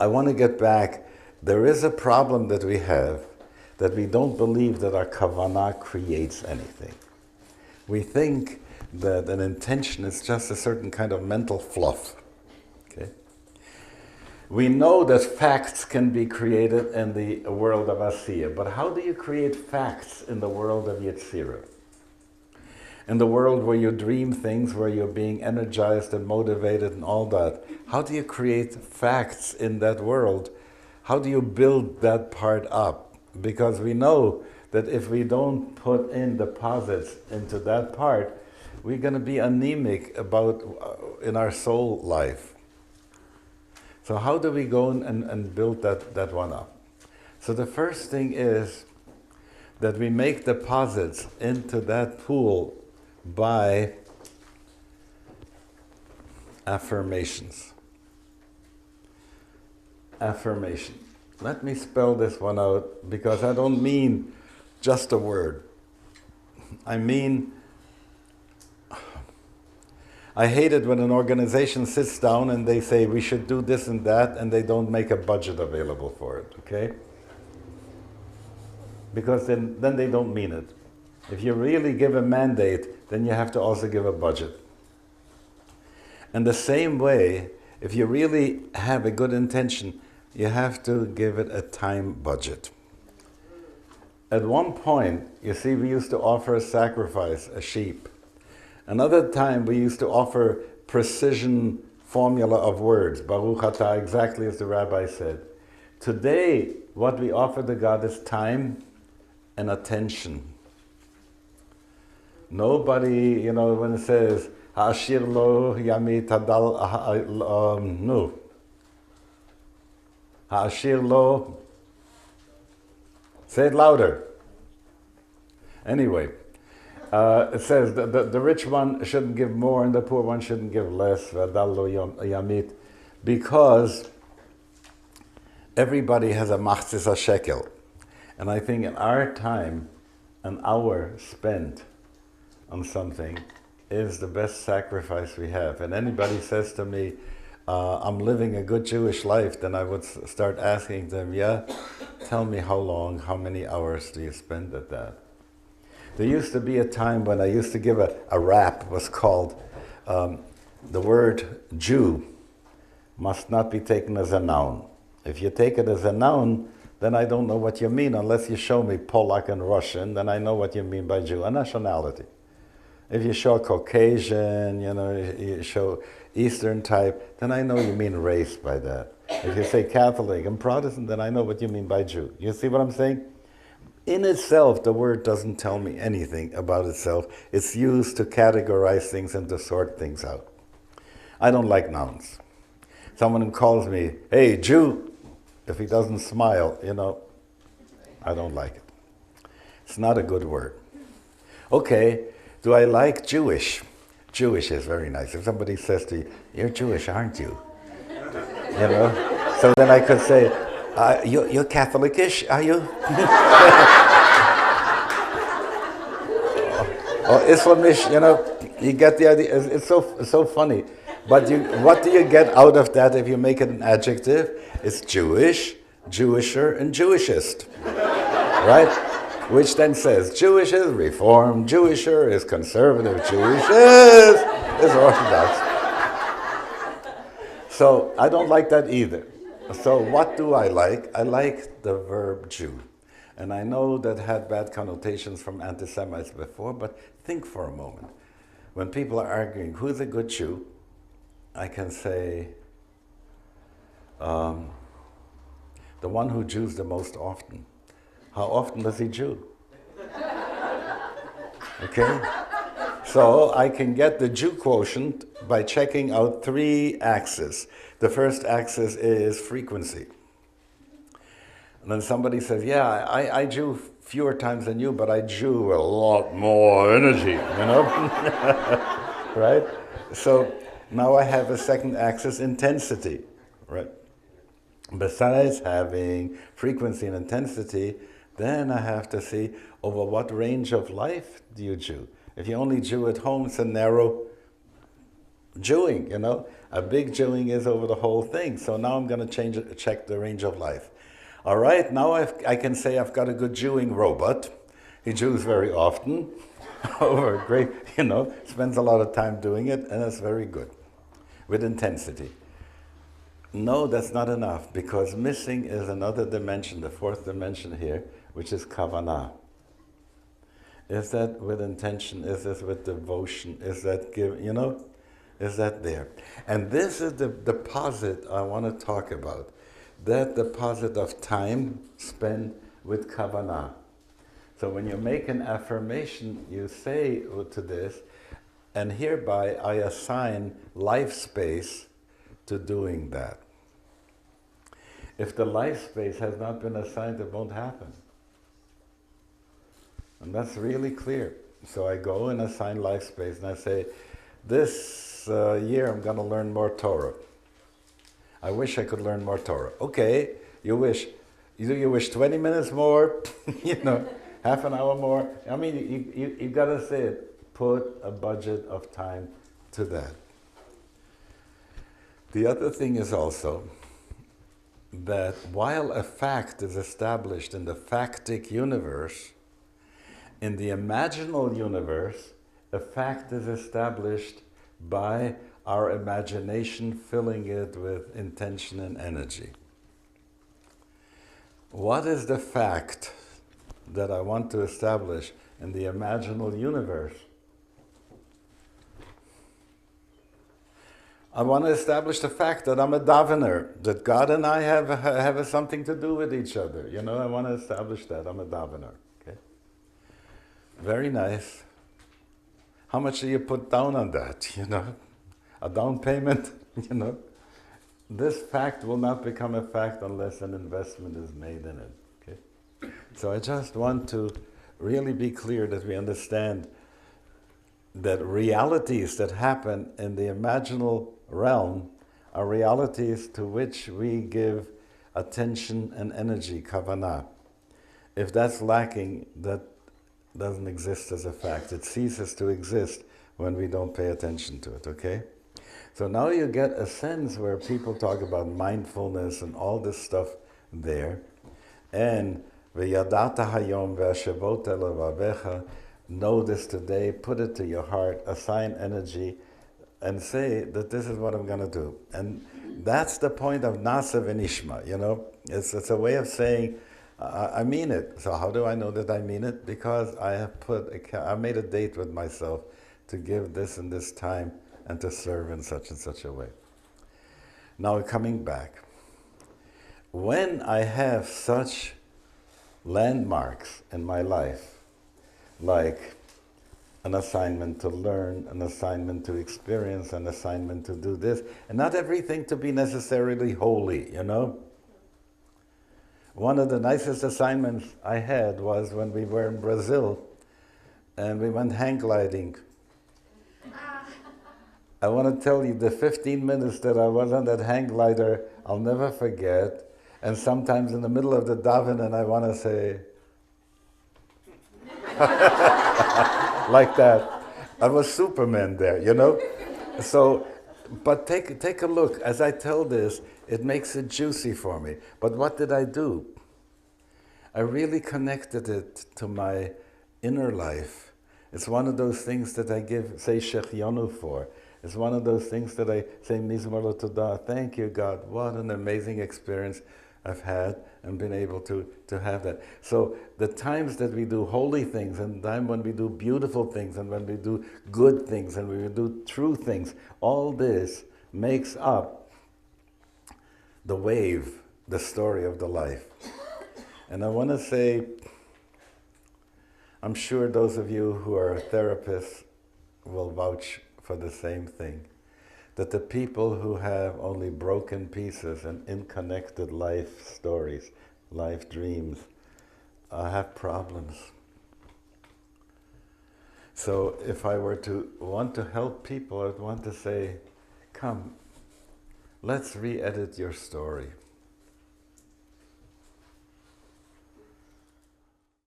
I want to get back. There is a problem that we have, that we don't believe that our kavanah creates anything. We think that an intention is just a certain kind of mental fluff. Okay? We know that facts can be created in the world of Asiya, but how do you create facts in the world of Yetzirah? In the world where you dream things, where you're being energized and motivated and all that, how do you create facts in that world? How do you build that part up? Because we know that if we don't put in deposits into that part, we're going to be anemic in our soul life. So how do we go and build that one up? So the first thing is that we make deposits into that pool by affirmations. Affirmation. Let me spell this one out, because I don't mean just a word. I mean, I hate it when an organization sits down and they say we should do this and that, and they don't make a budget available for it, okay? Because then they don't mean it. If you really give a mandate, then you have to also give a budget. And the same way, if you really have a good intention, you have to give it a time budget. At one point, you see, we used to offer a sacrifice, a sheep. Another time, we used to offer precision formula of words, Baruch Atah, exactly as the rabbi said. Today, what we offer to God is time and attention. Nobody, when it says, Ha'ashir lo yamit hadal, no. Ha'ashir lo, say it louder. Anyway, it says the rich one shouldn't give more and the poor one shouldn't give less, hadal lo yamit, because everybody has a machzis shekel. And I think in our time, an hour spent on something is the best sacrifice we have. And anybody says to me, I'm living a good Jewish life, then I would start asking them, yeah, tell me how long, how many hours do you spend at that? There used to be a time when I used to give a rap, was called, the word Jew must not be taken as a noun. If you take it as a noun, then I don't know what you mean unless you show me Polak and Russian, then I know what you mean by Jew, a nationality. If you show Caucasian, you show Eastern type, then I know you mean race by that. If you say Catholic and Protestant, then I know what you mean by Jew. You see what I'm saying? In itself, the word doesn't tell me anything about itself. It's used to categorize things and to sort things out. I don't like nouns. Someone who calls me, hey, Jew, if he doesn't smile, I don't like it. It's not a good word. Okay, do I like Jewish? Jewish is very nice. If somebody says to you, you're Jewish, aren't you? So then I could say, you're Catholic-ish, are you? or Islamish, you get the idea. It's so funny. But what do you get out of that if you make it an adjective? It's Jewish, Jewisher, and Jewishist, right? Which then says Jewish is Reformed, Jewisher is conservative, Jewish is Orthodox. So I don't like that either. So what do I like? I like the verb Jew. And I know that had bad connotations from anti-Semites before, but think for a moment. When people are arguing, who's a good Jew? I can say, the one who Jews the most often. How often does he Jew? Okay? So I can get the Jew quotient by checking out 3 axes. The first axis is frequency. And then somebody says, yeah, I Jew fewer times than you, but I Jew a lot more energy, right? So now I have a second axis, intensity, right? Besides having frequency and intensity, then I have to see over what range of life do you Jew. If you only Jew at home, it's a narrow Jewing, a big jewing is over the whole thing. So now I'm going to check the range of life. All right, now I can say I've got a good Jewing robot. He Jews very often, over great, spends a lot of time doing it, and it's very good, with intensity. No, that's not enough, because missing is another dimension, the fourth dimension here, which is kavanah. Is that with intention? Is this with devotion? Is that is that there? And this is the deposit I want to talk about. That deposit of time spent with kavanah. So when you make an affirmation, you say to this, and hereby I assign life space to doing that. If the life space has not been assigned, it won't happen. And that's really clear. So I go and assign life space, and I say, this year I'm going to learn more Torah. I wish I could learn more Torah. Okay, you wish. You wish 20 minutes more, half an hour more. I mean, you've got to say it. Put a budget of time to that. The other thing is also that while a fact is established in the factic universe, in the imaginal universe, a fact is established by our imagination filling it with intention and energy. What is the fact that I want to establish in the imaginal universe? I want to establish the fact that I'm a davener, that God and I have something to do with each other. I want to establish that I'm a davener. Okay? Very nice. How much do you put down on that? A down payment? This fact will not become a fact unless an investment is made in it. Okay? So I just want to really be clear that we understand that realities that happen in the imaginal realm are realities to which we give attention and energy, kavanah. If that's lacking, that doesn't exist as a fact. It ceases to exist when we don't pay attention to it, okay? So now you get a sense where people talk about mindfulness and all this stuff there. And v'yadata hayom ve'ashavot elavavecha, know this today, put it to your heart, assign energy, and say that this is what I'm going to do. And that's the point of nasa v'nishma, It's a way of saying, I mean it. So how do I know that I mean it? Because I have I made a date with myself to give this and this time and to serve in such and such a way. Now coming back, when I have such landmarks in my life, like an assignment to learn, an assignment to experience, an assignment to do this, and not everything to be necessarily holy, One of the nicest assignments I had was when we were in Brazil and we went hang gliding. I want to tell you, the 15 minutes that I was on that hang glider, I'll never forget. And sometimes in the middle of the daven, and I want to say, like that. I was Superman there, So, but take a look. As I tell this, it makes it juicy for me. But what did I do? I really connected it to my inner life. It's one of those things that I say Shechionu for. It's one of those things that I say Mizmor Todah. Thank you, God. What an amazing experience I've had and been able to have that. So the times that we do holy things, and the time when we do beautiful things, and when we do good things, and we do true things, all this makes up the wave, the story of the life. And I want to say, I'm sure those of you who are therapists will vouch for the same thing, that the people who have only broken pieces and unconnected life stories, life dreams, have problems. So if I were to want to help people, I'd want to say, come, let's re-edit your story.